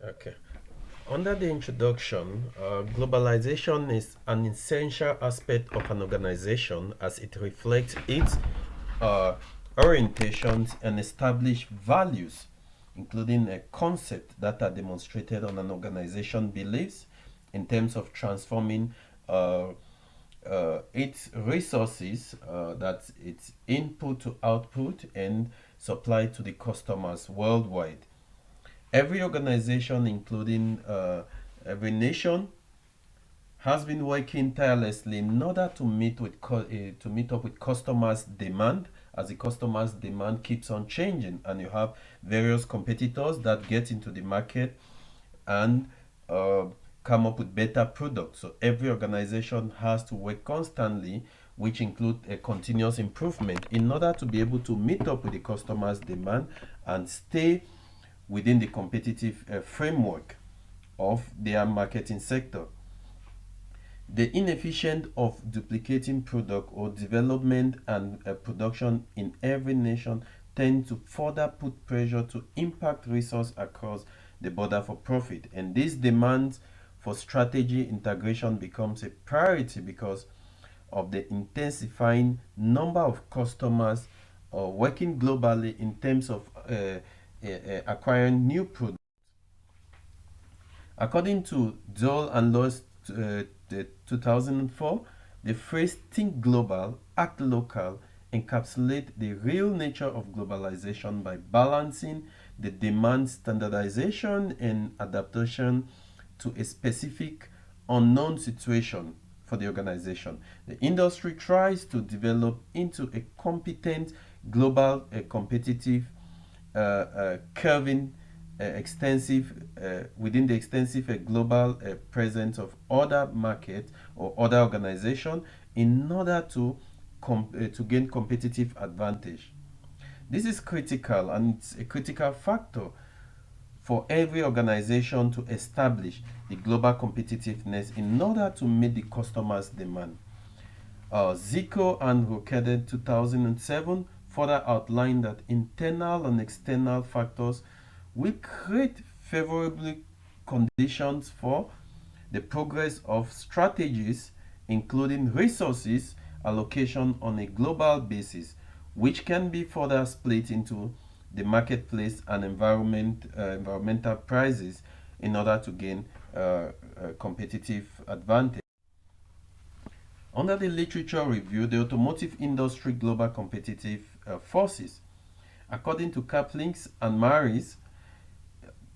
Okay. Under the introduction, globalization is an essential aspect of an organization as it reflects its uh, orientations and established values, including a concept that are demonstrated on an organization beliefs in terms of transforming uh, its resources, that's its input to output and supply to the customers worldwide. Every organization, including every nation, has been working tirelessly in order to to meet up with customers' demand. As the customers' demand keeps on changing, and you have various competitors that get into the market and uh, come up with better products. So every organization has to work constantly, which include a continuous improvement in order to be able to meet up with the customers' demand and stay within the competitive framework of their marketing sector. The inefficient of duplicating product or development and production in every nation tend to further put pressure to impact resource across the border for profit. And this demand for strategy integration becomes a priority because of the intensifying number of customers working globally in terms of acquiring new products. According to Dole and Lois, the 2004, the phrase "think global, act local" encapsulates the real nature of globalization by balancing the demand standardization and adaptation to a specific unknown situation for the organization. The industry tries to develop into a competent global competitive curving extensive within the extensive global presence of other markets or other organizations in order to gain competitive advantage. This is critical, and it's a critical factor for every organization to establish the global competitiveness in order to meet the customers' demand. Zico and Rocade 2007 further outlined that internal and external factors will create favorable conditions for the progress of strategies, including resources allocation on a global basis, which can be further split into the marketplace and environmental prices in order to gain a competitive advantage. Under the literature review, the automotive industry global competitive forces, according to Kaplinks and Maris,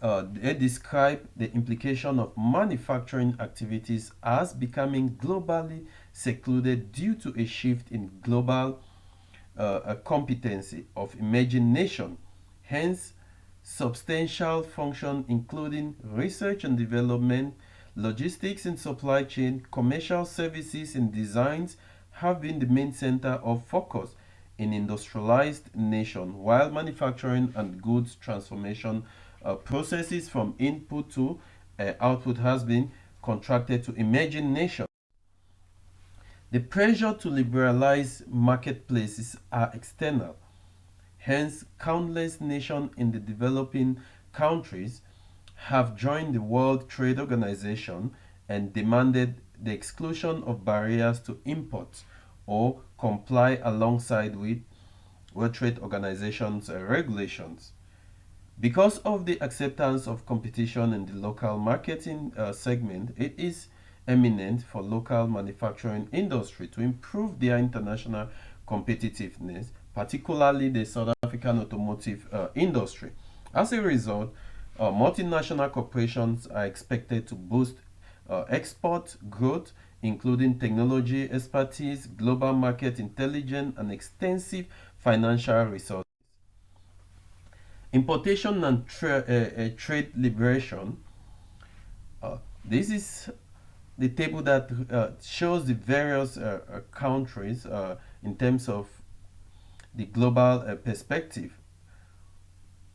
they describe the implication of manufacturing activities as becoming globally secluded due to a shift in global competency of emerging nations. Hence, substantial function including research and development, logistics and supply chain, commercial services and designs have been the main center of focus in industrialized nations, while manufacturing and goods transformation processes from input to output has been contracted to emerging nations. The pressure to liberalize marketplaces are external. Hence, countless nations in the developing countries have joined the World Trade Organization and demanded the exclusion of barriers to imports or comply alongside with World Trade Organization's regulations. Because of the acceptance of competition in the local marketing segment, it is eminent for local manufacturing industry to improve their international competitiveness, particularly the South African automotive industry. As a result, multinational corporations are expected to boost export growth, including technology expertise, global market intelligence, and extensive financial resources. Importation and trade liberation. This is the table that shows the various countries in terms of the global perspective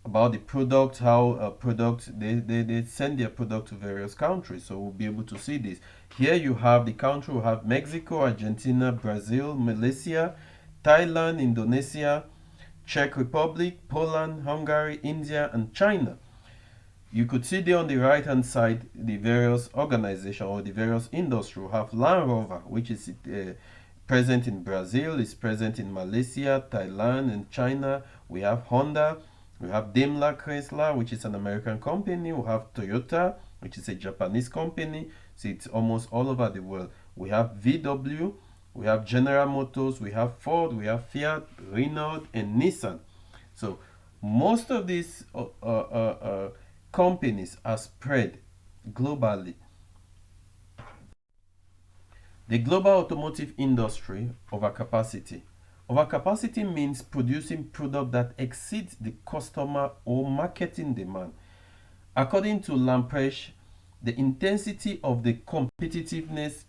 about the product, how products they send their product to various countries. So we'll be able to see this. Here you have the country, we have Mexico, Argentina, Brazil, Malaysia, Thailand, Indonesia, Czech Republic, Poland, Hungary, India, and China. You could see there on the right hand side the various organizations or the various industry. We have Land Rover, which is present in Brazil, is present in Malaysia, Thailand, and China. We have Honda, we have Daimler Chrysler, which is an American company. We have Toyota, which is a Japanese company. So it's almost all over the world. We have VW, we have General Motors, we have Ford, we have Fiat, Renault, and Nissan. So most of these companies are spread globally. The global automotive industry overcapacity. Overcapacity means producing product that exceeds the customer or marketing demand. According to Lamprecht, the intensity of the competitiveness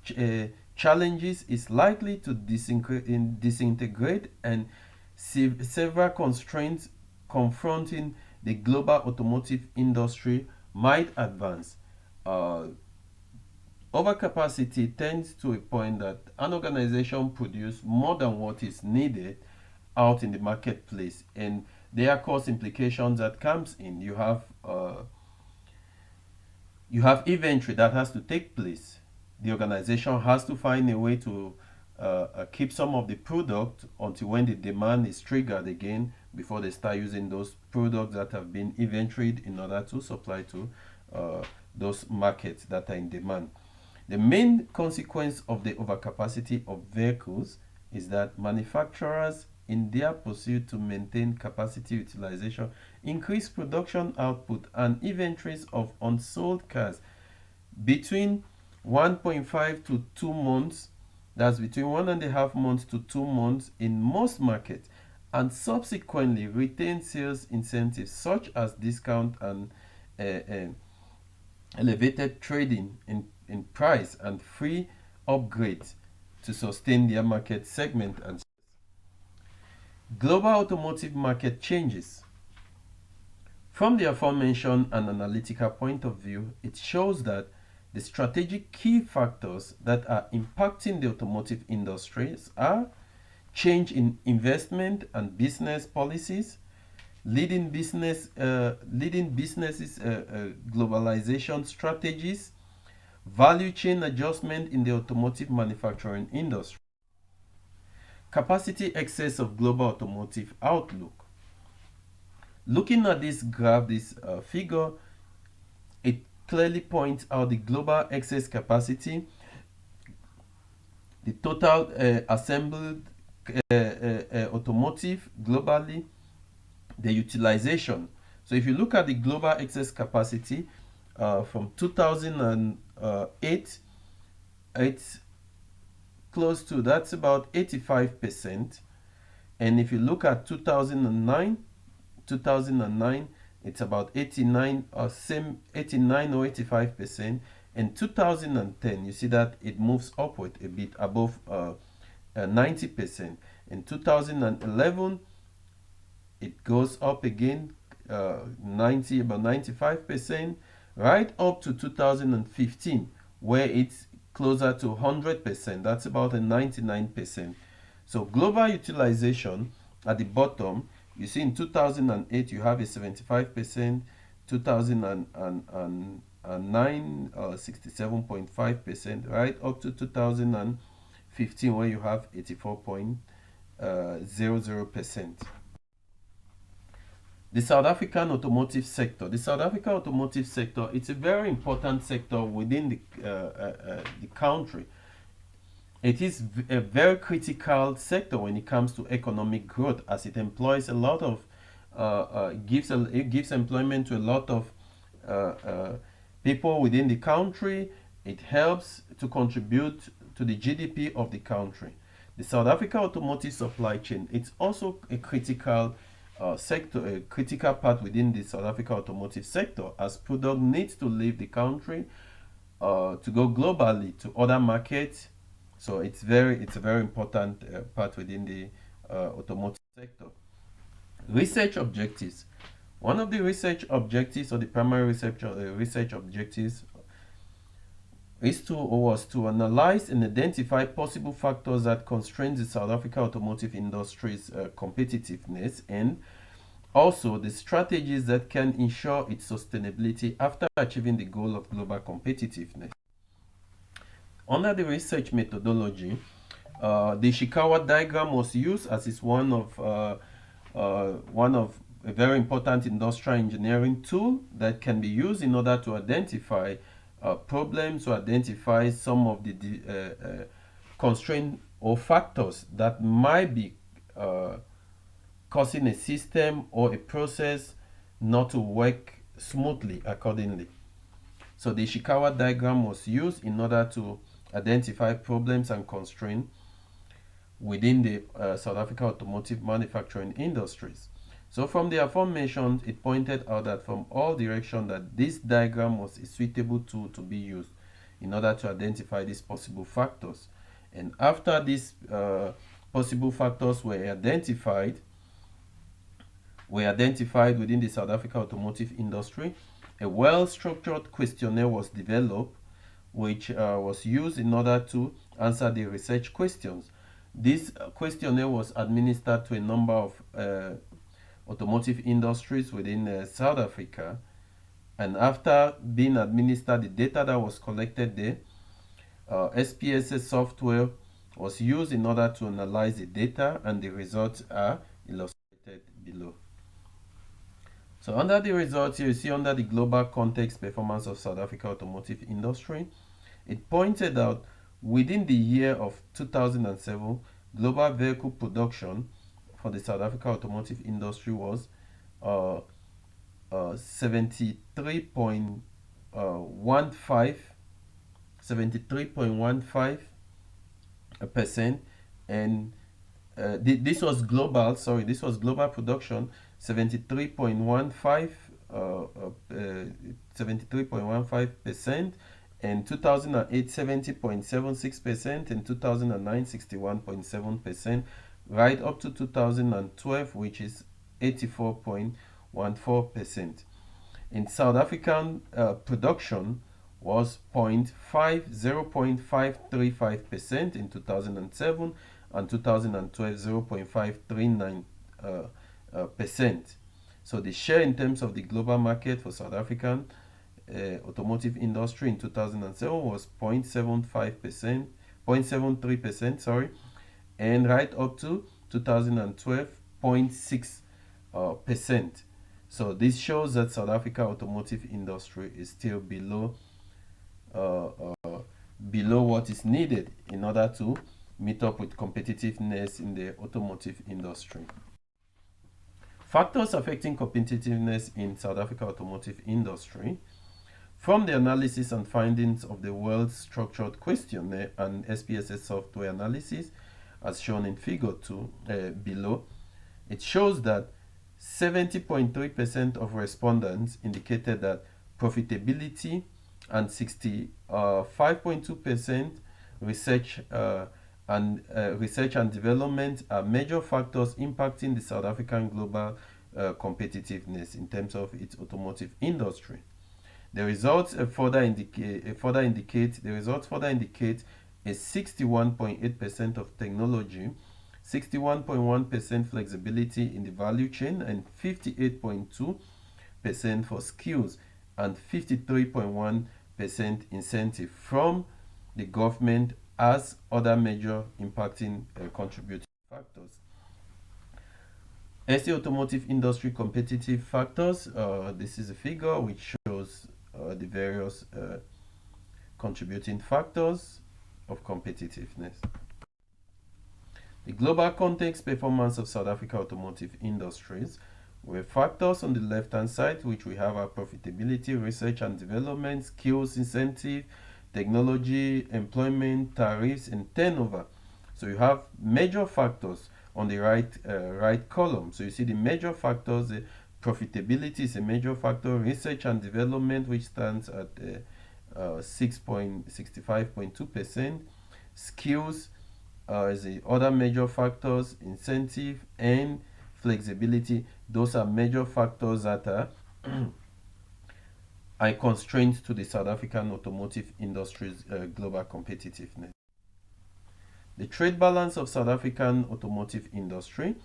challenges is likely to disintegrate, and several constraints confronting the global automotive industry might advance. Uh, Overcapacity tends to a point that an organization produces more than what is needed out in the marketplace, and there are cost implications that comes in. You have inventory that has to take place. The organization has to find a way to keep some of the product until when the demand is triggered again before they start using those products that have been inventoried in order to supply to those markets that are in demand. The main consequence of the overcapacity of vehicles is that manufacturers, in their pursuit to maintain capacity utilization, increase production output and inventories of unsold cars between 1.5 to 2 months, that's between 1.5 months to 2 months in most markets, and subsequently retain sales incentives such as discount and elevated trading in price and free upgrades to sustain their market segment. And global automotive market changes. From the aforementioned and analytical point of view, it shows that the strategic key factors that are impacting the automotive industries are change in investment and business policies, leading businesses globalization strategies, value chain adjustment in the automotive manufacturing industry, capacity excess of global automotive outlook. Looking at this graph, this figure, it clearly points out the global excess capacity, the total assembled automotive globally, the utilization. So if you look at the global excess capacity from 2008, it's close to, that's about 85%. And if you look at 2009, it's about 89 or same 89 or 85%. In 2010, you see that it moves upward a bit above 90%. In 2011, it goes up again, 90, about 95%, right up to 2015, where it's closer to 100%. That's about a 99%. So global utilization at the bottom, you see in 2008 you have a 75%, 2009 67.5%, right up to 2015 where you have 84.00%. The South African automotive sector. The South African automotive sector, it's a very important sector within the country. It is a very critical sector when it comes to economic growth, as it employs a lot of, it gives employment to a lot of people within the country. It helps to contribute to the GDP of the country. The South Africa automotive supply chain, it's also a critical sector, a critical part within the South Africa automotive sector, as product needs to leave the country to go globally to other markets. So it's a very important part within the automotive sector. Research objectives. One of the research objectives, or the primary research objectives, was to analyze and identify possible factors that constrain the South Africa automotive industry's competitiveness, and Also, the strategies that can ensure its sustainability after achieving the goal of global competitiveness. Under the research methodology, the Ishikawa diagram was used as is one of a very important industrial engineering tool that can be used in order to identify problems, to identify some of the constraints or factors that might be causing a system or a process not to work smoothly accordingly. So the Ishikawa diagram was used in order to identify problems and constraints within the South Africa automotive manufacturing industries. So from the aforementioned, it pointed out that from all directions that this diagram was a suitable tool to be used in order to identify these possible factors. And after these possible factors were identified within the South Africa automotive industry, a well-structured questionnaire was developed which was used in order to answer the research questions. This questionnaire was administered to a number of automotive industries within South Africa, and after being administered the data that was collected there, SPSS software was used in order to analyze the data, and the results are illustrated below. So under the results here, you see under the global context performance of South Africa automotive industry, it pointed out within the year of 2007, global vehicle production for the South Africa automotive industry was 73.15%, and this was global. Sorry, this was global production 73.15%, and 2008 70.76%, and 2009 61.7%, right up to 2012, which is 84.14%. In South African production was 0.535% in 2007, and 2012 0.539%. So the share in terms of the global market for South African automotive industry in 2007 was 0.75%, 0.73%, sorry, and right up to 2012, 0.6%. So this shows that South Africa automotive industry is still below what is needed in order to meet up with competitiveness in the automotive industry. Factors affecting competitiveness in South Africa automotive industry. From the analysis and findings of the World Structured Questionnaire and SPSS software analysis, as shown in figure 2 below, it shows that 70.3% of respondents indicated that profitability, and 65.2% research and development are major factors impacting the South African global competitiveness in terms of its automotive industry. The results further indicate a 61.8% of technology, 61.1% flexibility in the value chain, and 58.2% for skills, and 53.1% incentive from the government as other major impacting contributing factors. SA automotive industry competitive factors. This is a figure which shows the various contributing factors of competitiveness. The global context performance of South Africa automotive industries, where factors on the left hand side, which we have our profitability, research and development, skills, incentive, technology, employment, tariffs, and turnover. So you have major factors on the right column. So you see the major factors. Profitability is a major factor. Research and development, which stands at 65.2%. Skills is the other major factors. Incentive and flexibility. Those are major factors that are constraints to the South African automotive industry's global competitiveness. The trade balance of South African automotive industry.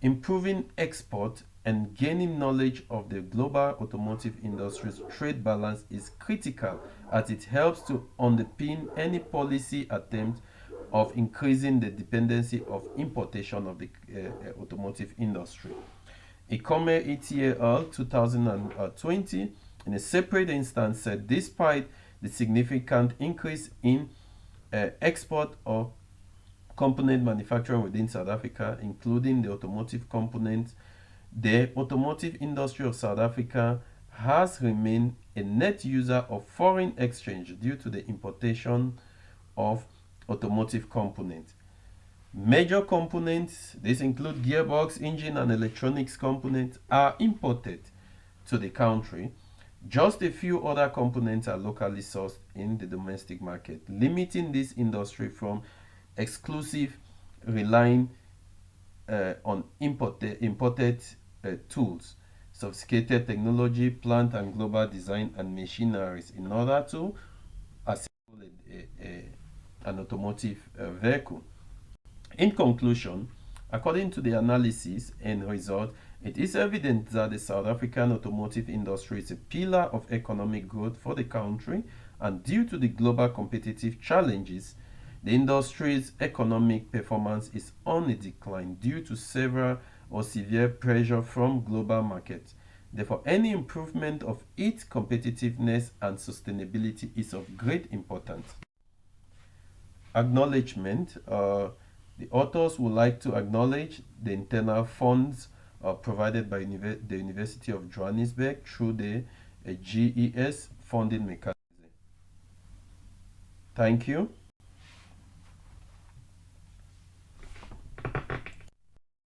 Improving export and gaining knowledge of the global automotive industry's trade balance is critical as it helps to underpin any policy attempt of increasing the dependency of importation of the automotive industry. Ikome ETAL 2020, in a separate instance, said despite the significant increase in export of component manufacturing within South Africa, including the automotive components, the automotive industry of South Africa has remained a net user of foreign exchange due to the importation of automotive components. Major components, these include gearbox, engine, and electronics components, are imported to the country. Just a few other components are locally sourced in the domestic market, limiting this industry from exclusive relying on imported tools, sophisticated technology, plant and global design and machineries in order to assemble an automotive vehicle. In conclusion, according to the analysis and result, it is evident that the South African automotive industry is a pillar of economic growth for the country, and due to the global competitive challenges, the industry's economic performance is on a decline due to several or severe pressure from global markets. Therefore, any improvement of its competitiveness and sustainability is of great importance. Acknowledgement. The authors would like to acknowledge the internal funds provided by the University of Johannesburg through the GES funding mechanism. Thank you.